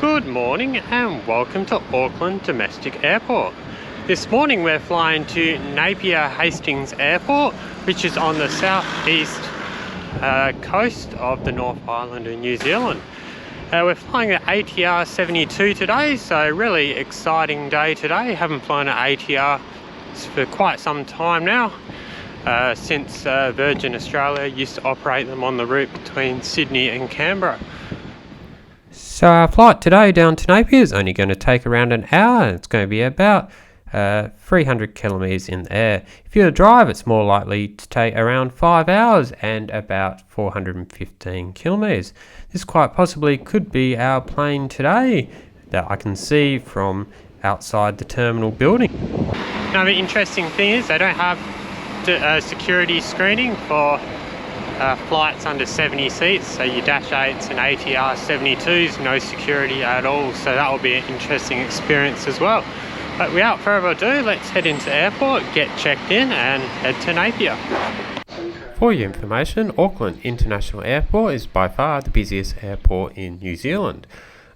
Good morning and welcome to Auckland Domestic Airport. This morning we're flying to Napier Hastings Airport, which is on the southeast coast of the North Island of New Zealand. We're flying the ATR-72 today, so really exciting day today. Haven't flown an ATR for quite some time now, since Virgin Australia used to operate them on the route between Sydney and Canberra. So our flight today down to Napier is only going to take around an hour. It's going to be about 300 kilometres in the air. If you drive, it's more likely to take around 5 hours and about 415 kilometres. This quite possibly could be our plane today that I can see from outside the terminal building. Now the interesting thing is they don't have security screening for flights under 70 seats, so your Dash 8s and ATR-72s, no security at all, so that will be an interesting experience as well. But without further ado, let's head into the airport, get checked in and head to Napier. For your information, Auckland International Airport is by far the busiest airport in New Zealand.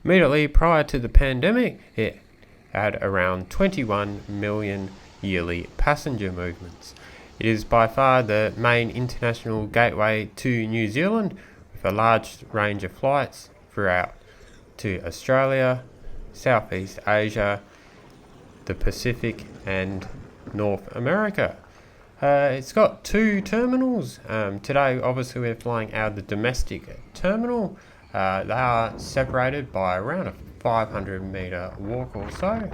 Immediately prior to the pandemic, it had around 21 million yearly passenger movements. It is by far the main international gateway to New Zealand, with a large range of flights throughout to Australia, Southeast Asia, the Pacific and North America. It's got two terminals. Today obviously we're flying out of the domestic terminal. They are separated by around a 500 metre walk or so.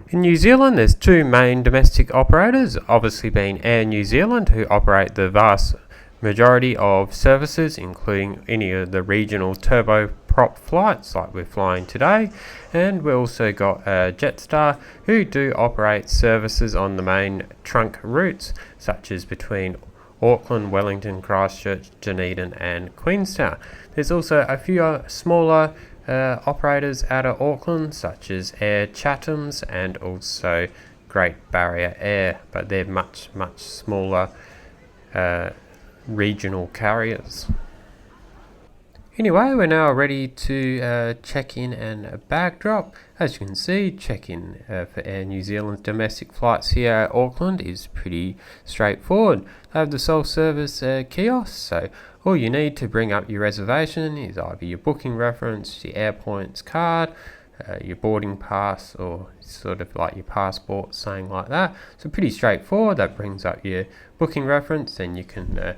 In New Zealand, there's two main domestic operators, obviously being Air New Zealand, who operate the vast majority of services, including any of the regional turboprop flights like we're flying today. And we also got Jetstar, who do operate services on the main trunk routes, such as between Auckland, Wellington, Christchurch, Dunedin and Queenstown. There's also a few smaller operators out of Auckland, such as Air Chatham's and also Great Barrier Air, but they're much smaller regional carriers. Anyway, we're now ready to check in and bag drop. As you can see, check-in for Air New Zealand's domestic flights here at Auckland is pretty straightforward. They have the self-service kiosk, so all you need to bring up your reservation is either your booking reference, your Airpoints card, your boarding pass, or sort of like your passport, saying like that. So pretty straightforward. That brings up your booking reference, and you can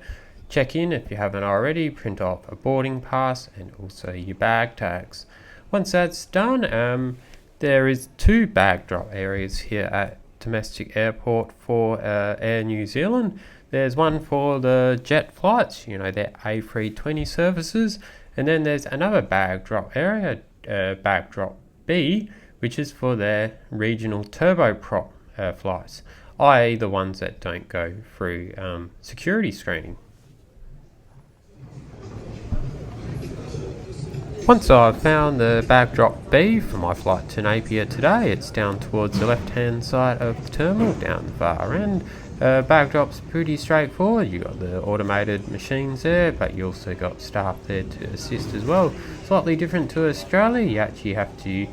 check in if you haven't already, print off a boarding pass and also your bag tags. Once that's done, there is two bag drop areas here at Domestic Airport for Air New Zealand. There's one for the jet flights, you know, their A320 services, and then there's another bag drop area, bag drop B, which is for their regional turboprop flights, i.e. the ones that don't go through security screening. Once I've found the bag drop B for my flight to Napier today, it's down towards the left hand side of the terminal, down the far end. Bag drop's pretty straightforward. You've got the automated machines there, but you also got staff there to assist as well. Slightly different to Australia, you actually have to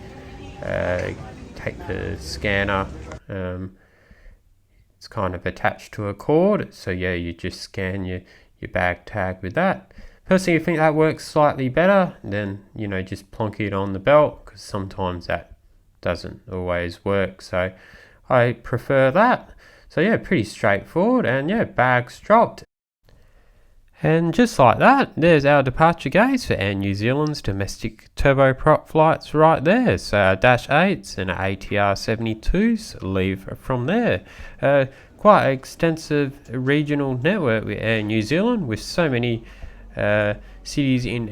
take the scanner. It's kind of attached to a cord, so yeah, you just scan your bag tag with that. Personally, I think that works slightly better than, you know, just plonking it on the belt, because sometimes that doesn't always work, so I prefer that. So yeah, pretty straightforward, and yeah, bags dropped. And just like that, there's our departure gates for Air New Zealand's domestic turboprop flights right there. So our Dash 8s and ATR-72s leave from there. Quite an extensive regional network with Air New Zealand, with so many cities in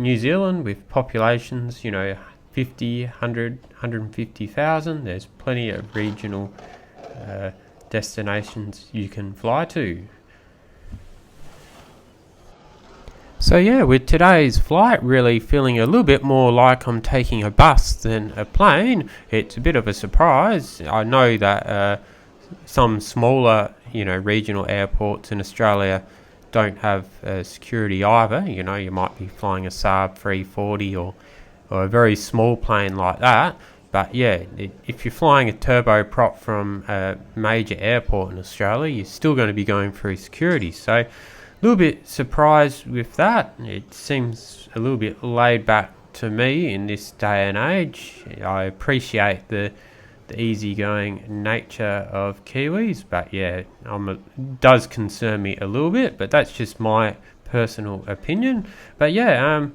New Zealand with populations, you know, 50, 100, 150,000. There's plenty of regional destinations you can fly to. So yeah, with today's flight really feeling a little bit more like I'm taking a bus than a plane. It's a bit of a surprise. I know that some smaller, you know, regional airports in Australia don't have security either. You know, you might be flying a Saab 340 or a very small plane like that. But yeah, if you're flying a turboprop from a major airport in Australia, you're still going to be going through security. So a little bit surprised with that. It seems a little bit laid back to me in this day and age. I appreciate the easygoing nature of Kiwis, but yeah, it does concern me a little bit, but that's just my personal opinion. But yeah,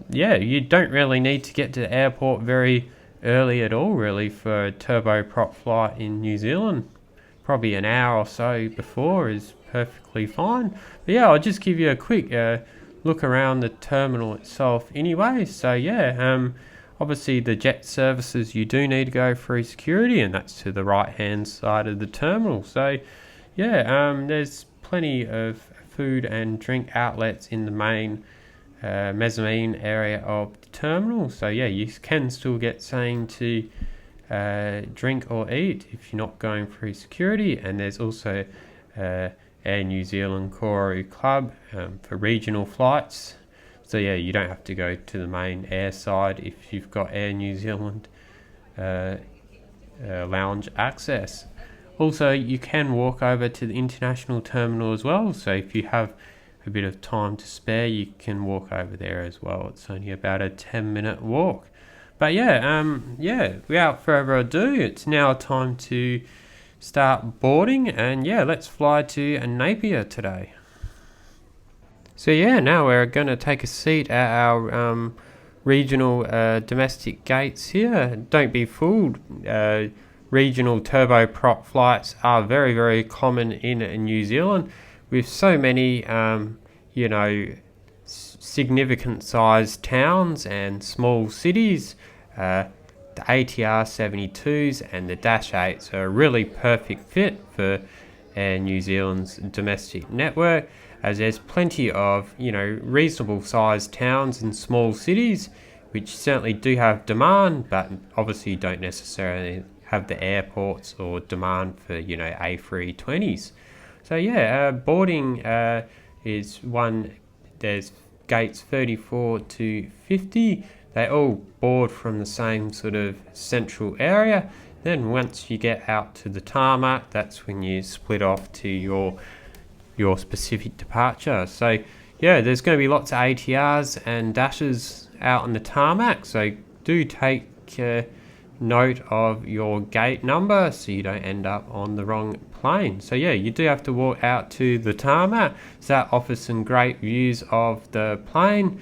you don't really need to get to the airport very early at all, really, for a turboprop flight in New Zealand. Probably an hour or so before is perfectly fine. But yeah, I'll just give you a quick look around the terminal itself anyway. So yeah, obviously the jet services, you do need to go through security, and that's to the right hand side of the terminal. So yeah, there's plenty of food and drink outlets in the main mezzanine area of the terminal. So yeah, you can still get something to drink or eat if you're not going through security. And there's also Air New Zealand Koru Club for regional flights. So yeah, you don't have to go to the main air side if you've got Air New Zealand lounge access. Also, you can walk over to the international terminal as well. So if you have a bit of time to spare, you can walk over there as well. It's only about a 10-minute walk. But yeah, without further ado, it's now time to start boarding, and yeah, let's fly to Napier today. So yeah, now we're going to take a seat at our regional domestic gates here. Don't be fooled. Regional turboprop flights are very, very common in New Zealand, with so many, significant sized towns and small cities. The ATR-72s and the Dash 8s are a really perfect fit for Air New Zealand's domestic network, as there's plenty of, reasonable sized towns and small cities, which certainly do have demand, but obviously don't necessarily have the airports or demand for, A320s. So yeah, boarding is one. There's gates 34 to 50. They all board from the same sort of central area. Then once you get out to the tarmac, that's when you split off to your specific departure. So yeah, there's going to be lots of ATRs and dashes out on the tarmac. So do take note of your gate number so you don't end up on the wrong plane. So yeah, you do have to walk out to the tarmac. So that offers some great views of the plane.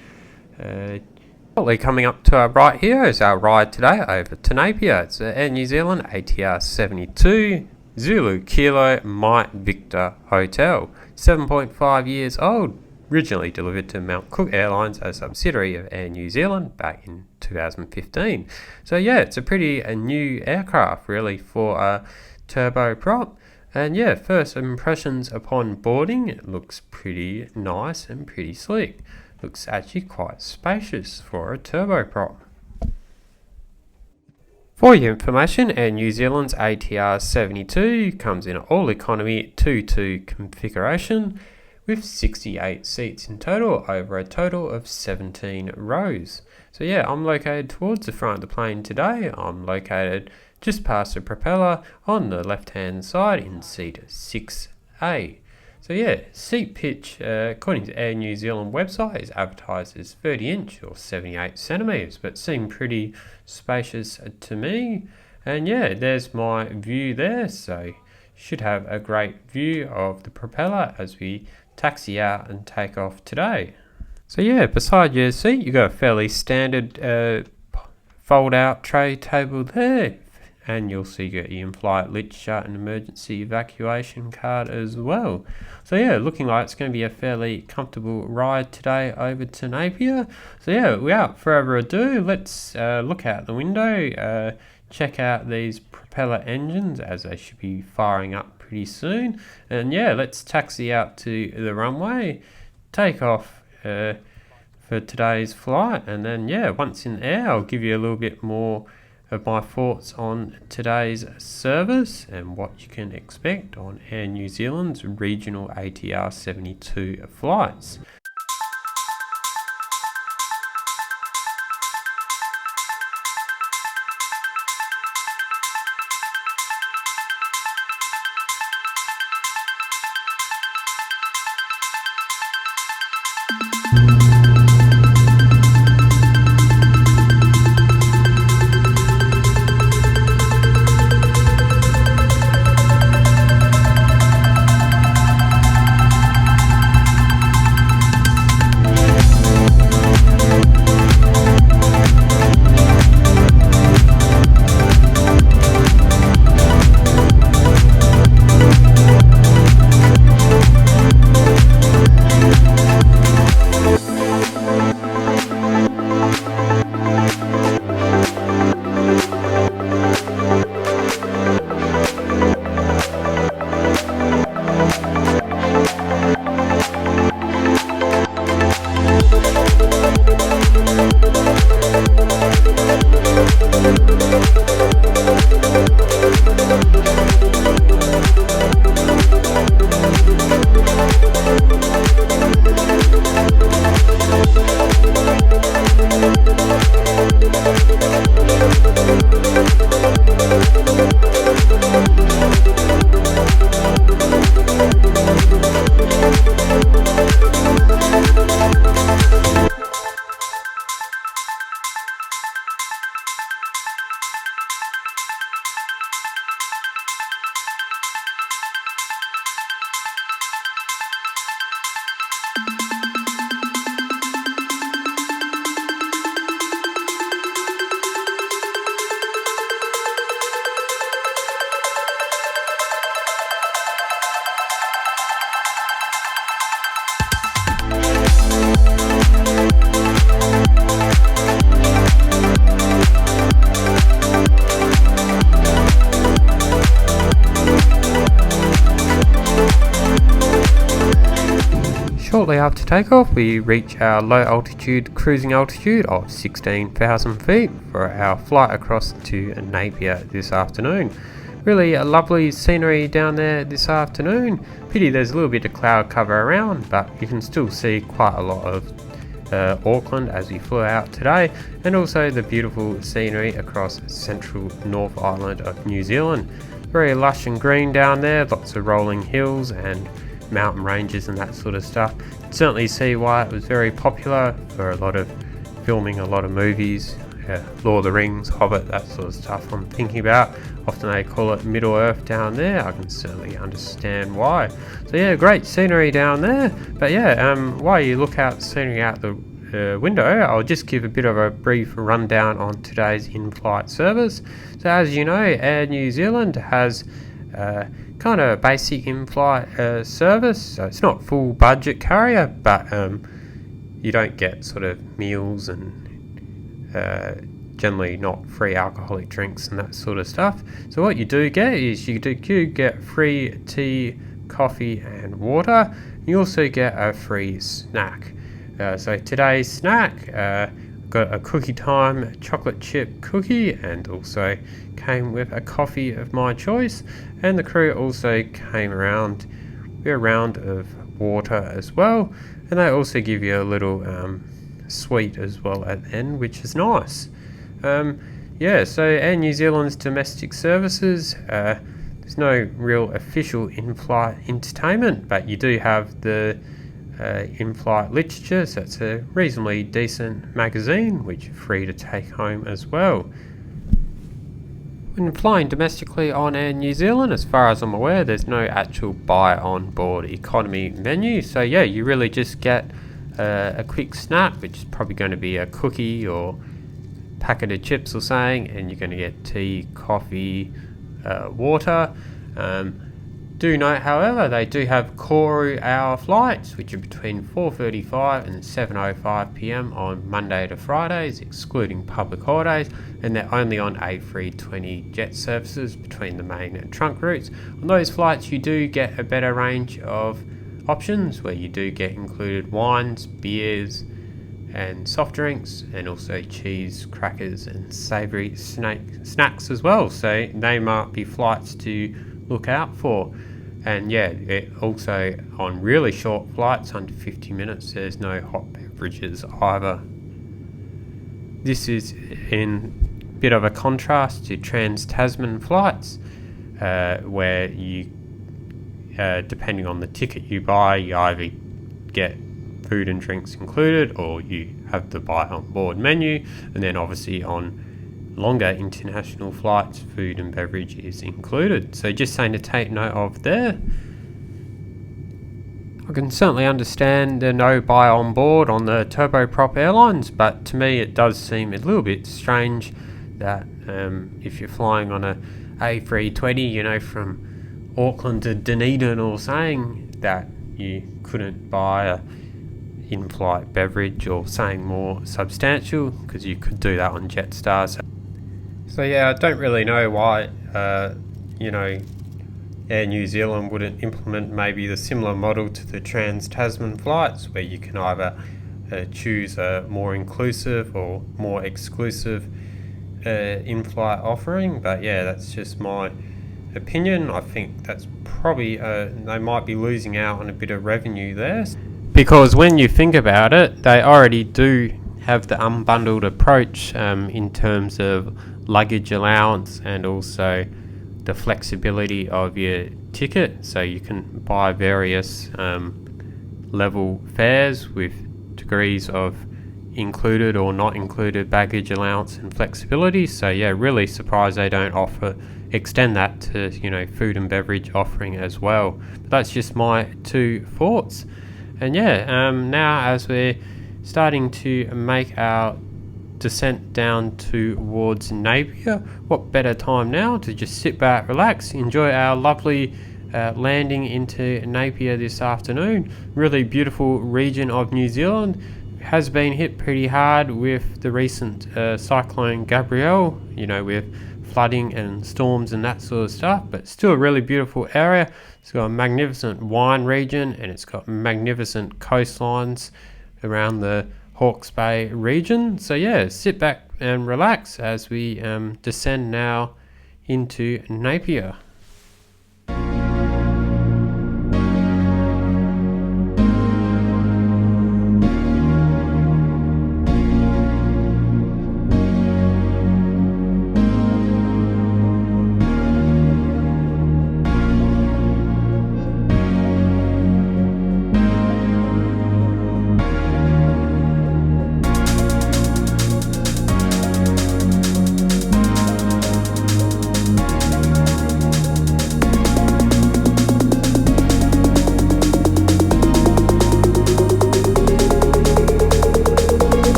Coming up to our right here is our ride today over to Napier. It's Air New Zealand ATR-72 Zulu Kilo Mike Victor Hotel. 7.5 years old. Originally delivered to Mount Cook Airlines, a subsidiary of Air New Zealand, back in 2015. So yeah, it's a pretty new aircraft really for a turboprop. And yeah, first impressions upon boarding, it looks pretty nice and pretty sleek. Looks actually quite spacious for a turboprop. For your information, Air New Zealand's ATR-72 comes in an all-economy 2-2 configuration with 68 seats in total over a total of 17 rows. So yeah, I'm located towards the front of the plane today. I'm located just past the propeller on the left-hand side in seat 6A. So yeah, seat pitch, according to Air New Zealand website, is advertised as 30-inch or 78 centimetres, but seemed pretty spacious to me. And yeah, there's my view there, so should have a great view of the propeller as we taxi out and take off today. So yeah, beside your seat, you've got a fairly standard fold-out tray table there. And you'll see you got your in-flight lit, shut and emergency evacuation card as well. So yeah, looking like it's going to be a fairly comfortable ride today over to Napier. So yeah, without further ado, let's look out the window, check out these propeller engines as they should be firing up pretty soon. And yeah, let's taxi out to the runway, take off for today's flight. And then yeah, once in the air, I'll give you a little bit more of my thoughts on today's service and what you can expect on Air New Zealand's regional ATR-72 flights. Shortly after takeoff, we reach our low altitude cruising altitude of 16,000 feet for our flight across to Napier this afternoon. Really a lovely scenery down there this afternoon. Pity there's a little bit of cloud cover around, but you can still see quite a lot of Auckland as we flew out today, and also the beautiful scenery across central North Island of New Zealand. Very lush and green down there, lots of rolling hills and mountain ranges and that sort of stuff. Certainly see why it was very popular for a lot of filming, a lot of movies, Lord of the Rings, Hobbit, that sort of stuff I'm thinking about. Often they call it Middle Earth down there. I can certainly understand why. So yeah, great scenery down there. But yeah, while you look out scenery out the window, I'll just give a bit of a brief rundown on today's in-flight service. So as you know, Air New Zealand has kind of a basic in-flight service. So it's not full budget carrier, but you don't get sort of meals and generally not free alcoholic drinks and that sort of stuff. So what you do get is you get free tea, coffee and water. You also get a free snack. So today's snack got a cookie time chocolate chip cookie, and also came with a coffee of my choice, and the crew also came around with a round of water as well, and they also give you a little sweet as well at the end, which is nice. Yeah, so Air New Zealand's domestic services, there's no real official in-flight entertainment, but you do have the in-flight literature, so it's a reasonably decent magazine which is free to take home as well. When flying domestically on Air New Zealand, as far as I'm aware, there's no actual buy on board economy menu, so yeah, you really just get a quick snack, which is probably going to be a cookie or packet of chips or something, and you're going to get tea, coffee, water. Do note, however, they do have core hour flights, which are between 4:35 and 7:05 p.m. on Monday to Fridays, excluding public holidays, and they're only on A320 jet services between the main and trunk routes. On those flights, you do get a better range of options, where you do get included wines, beers, and soft drinks, and also cheese, crackers and savoury snacks as well. So they might be flights to look out for. And yeah, it also on really short flights under 50 minutes, there's no hot beverages either. This is in a bit of a contrast to Trans-Tasman flights, where you, depending on the ticket you buy, you either get food and drinks included, or you have the buy on board menu. And then obviously on longer international flights, food and beverage is included. So just something to take note of there. I can certainly understand the no buy on board on the turboprop airlines, but to me it does seem a little bit strange that if you're flying on a A320, from Auckland to Dunedin or saying, that you couldn't buy a in-flight beverage or something more substantial, because you could do that on Jetstar. So yeah, I don't really know why Air New Zealand wouldn't implement maybe the similar model to the Trans-Tasman flights, where you can either choose a more inclusive or more exclusive in-flight offering. But yeah, that's just my opinion. I think that's probably they might be losing out on a bit of revenue there, because when you think about it, they already do have the unbundled approach in terms of luggage allowance and also the flexibility of your ticket. So you can buy various level fares with degrees of included or not included baggage allowance and flexibility. So yeah, really surprised they don't extend that to food and beverage offering as well. But that's just my two thoughts. And yeah, now as we're starting to make our descent down towards Napier, what better time now to just sit back, relax, enjoy our lovely landing into Napier this afternoon. Really beautiful region of New Zealand. Has been hit pretty hard with the recent cyclone Gabrielle, with flooding and storms and that sort of stuff, but still a really beautiful area. It's got a magnificent wine region, and it's got magnificent coastlines around the Hawke's Bay region. So yeah, sit back and relax as we descend now into Napier.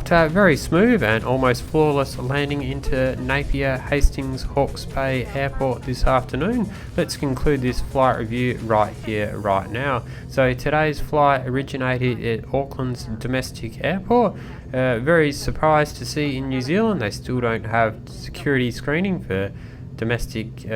got very smooth and almost flawless landing into Napier Hastings Hawke's Bay Airport this afternoon. Let's conclude this flight review right here, right now. So today's flight originated at Auckland's domestic airport. Very surprised to see in New Zealand they still don't have security screening for domestic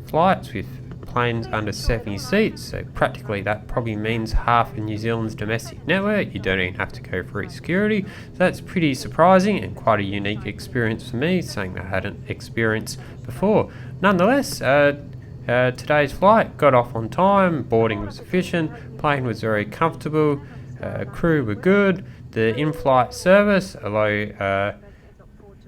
flights with planes under 70 seats, so practically that probably means half of New Zealand's domestic network you don't even have to go through security. So that's pretty surprising and quite a unique experience for me, something I hadn't experienced before. Nonetheless, today's flight got off on time, boarding was efficient, plane was very comfortable, crew were good, the in-flight service, although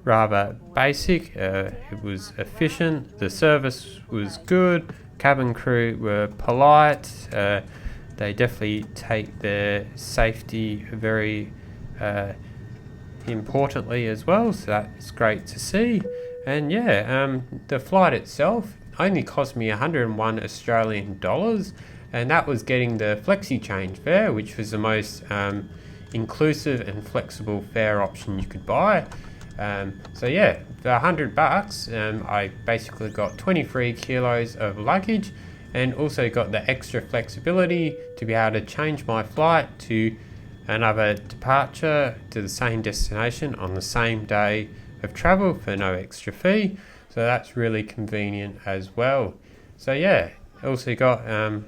rather basic, it was efficient, the service was good, cabin crew were polite, they definitely take their safety very importantly as well, so that's great to see. And yeah, the flight itself only cost me 101 Australian dollars, and that was getting the flexi change fare, which was the most inclusive and flexible fare option you could buy. So yeah, for $100, I basically got 23 kilos of luggage and also got the extra flexibility to be able to change my flight to another departure to the same destination on the same day of travel for no extra fee. So that's really convenient as well. So yeah, also got a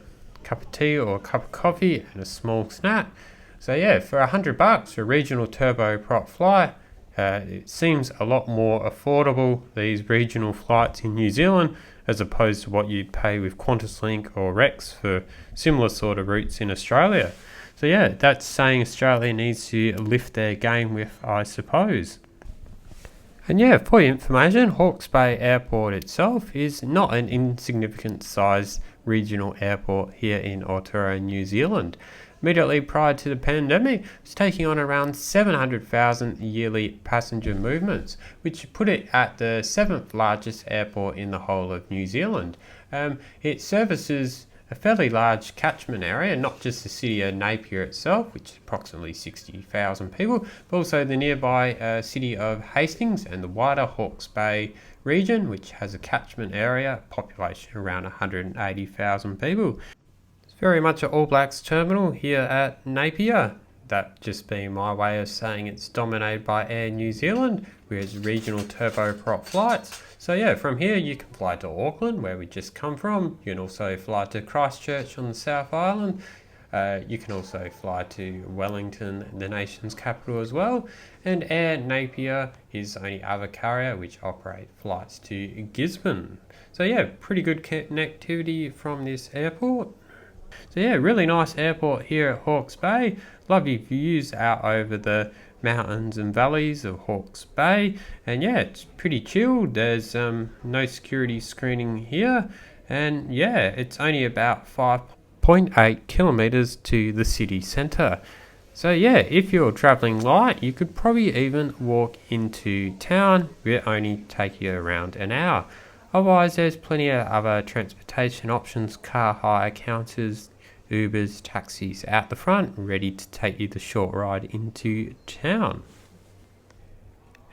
cup of tea or a cup of coffee and a small snack. So yeah, for $100 for a regional turboprop flight, it seems a lot more affordable, these regional flights in New Zealand, as opposed to what you'd pay with QantasLink or Rex for similar sort of routes in Australia. So yeah, that's saying Australia needs to lift their game with, I suppose. And yeah, for your information, Hawke's Bay Airport itself is not an insignificant sized regional airport here in Aotearoa, New Zealand. Immediately prior to the pandemic, it was taking on around 700,000 yearly passenger movements, which put it at the 7th largest airport in the whole of New Zealand. It services a fairly large catchment area, not just the city of Napier itself, which is approximately 60,000 people, but also the nearby city of Hastings and the wider Hawke's Bay region, which has a catchment area, population around 180,000 people. Very much an All Blacks terminal here at Napier. That just being my way of saying it's dominated by Air New Zealand with regional turboprop flights. So yeah, from here you can fly to Auckland, where we just come from. You can also fly to Christchurch on the South Island. You can also fly to Wellington, the nation's capital as well. And Air Napier is the only other carrier which operate flights to Gisborne. So yeah, pretty good connectivity from this airport. So yeah, really nice airport here at Hawke's Bay. Lovely views out over the mountains and valleys of Hawke's Bay. And yeah, it's pretty chilled. There's no security screening here. And yeah, it's only about 5.8 kilometres to the city centre. So yeah, if you're travelling light, you could probably even walk into town. It only take you around an hour. Otherwise, there's plenty of other transportation options, car hire counters, Ubers, taxis out the front, ready to take you the short ride into town.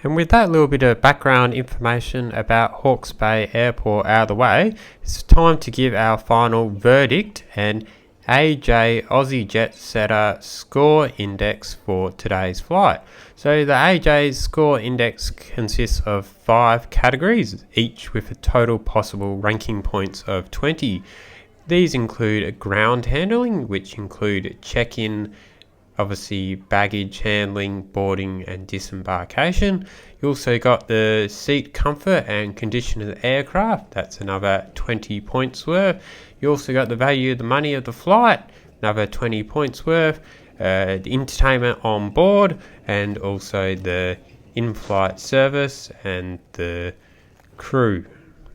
And with that little bit of background information about Hawke's Bay Airport out of the way, it's time to give our final verdict and AJ Aussie Jet Setter score index for today's flight. So the AJ's score index consists of 5 categories, each with a total possible ranking points of 20. These include ground handling, which include check-in, obviously baggage handling, boarding and disembarkation. You also got the seat comfort and condition of the aircraft, that's another 20 points worth. You also got the value of the money of the flight, another 20 points worth, the entertainment on board, and also the in-flight service and the crew,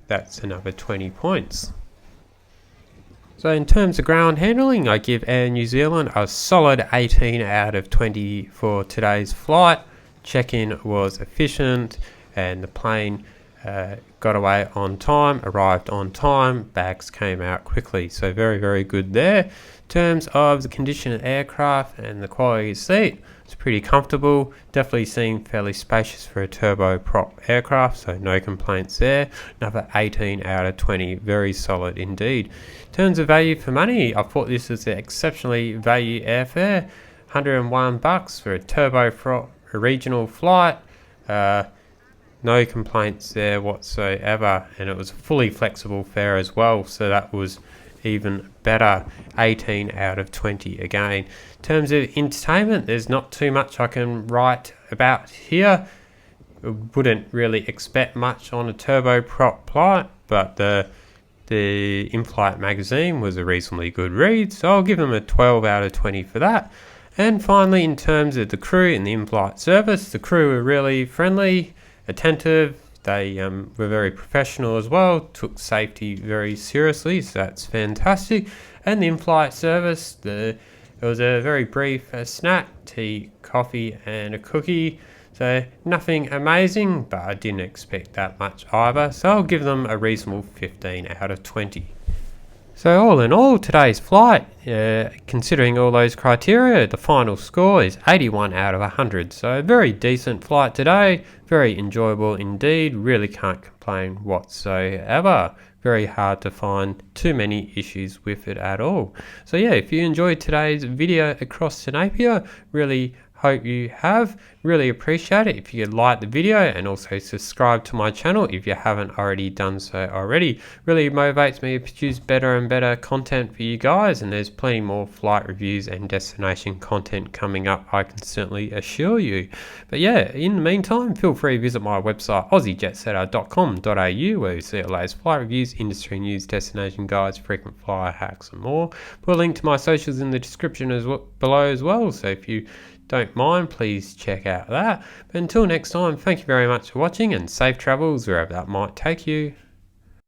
that's another 20 points. So in terms of ground handling, I give Air New Zealand a solid 18 out of 20 for today's flight. Check-in was efficient and the plane got away on time, arrived on time, bags came out quickly. So very, very good there. In terms of the condition of the aircraft and the quality of the seat, it's pretty comfortable. Definitely seem fairly spacious for a turboprop aircraft, so no complaints there. Another 18 out of 20, very solid indeed. In terms of value for money, I thought this was an exceptionally value airfare. $101 for a turboprop regional flight. No complaints there whatsoever, and it was a fully flexible fare as well, so that was even better. 18 out of 20 again. In terms of entertainment, there's not too much I can write about here. Wouldn't really expect much on a turboprop flight, but the in-flight magazine was a reasonably good read, so I'll give them a 12 out of 20 for that. And finally, in terms of the crew and the in-flight service, the crew were really friendly, attentive. They were very professional as well, took safety very seriously, so that's fantastic. And the in-flight service, it was a very brief snack, tea, coffee and a cookie. So nothing amazing, but I didn't expect that much either, so I'll give them a reasonable 15 out of 20. So all in all, today's flight, considering all those criteria, the final score is 81 out of 100. So a very decent flight today, very enjoyable indeed, really can't complain whatsoever. Very hard to find too many issues with it at all. So yeah, if you enjoyed today's video across to Napier, really hope you have. Really appreciate it if you could like the video and also subscribe to my channel if you haven't already done so already. Really motivates me to produce better and better content for you guys, and there's plenty more flight reviews and destination content coming up, I can certainly assure you. But yeah, in the meantime, feel free to visit my website aussiejetsetter.com.au, where you see the latest flight reviews, industry news, destination guides, frequent flyer hacks and more. Put a link to my socials in the description below as well, so if you don't mind, please check out that. But until next time, thank you very much for watching, and safe travels wherever that might take you.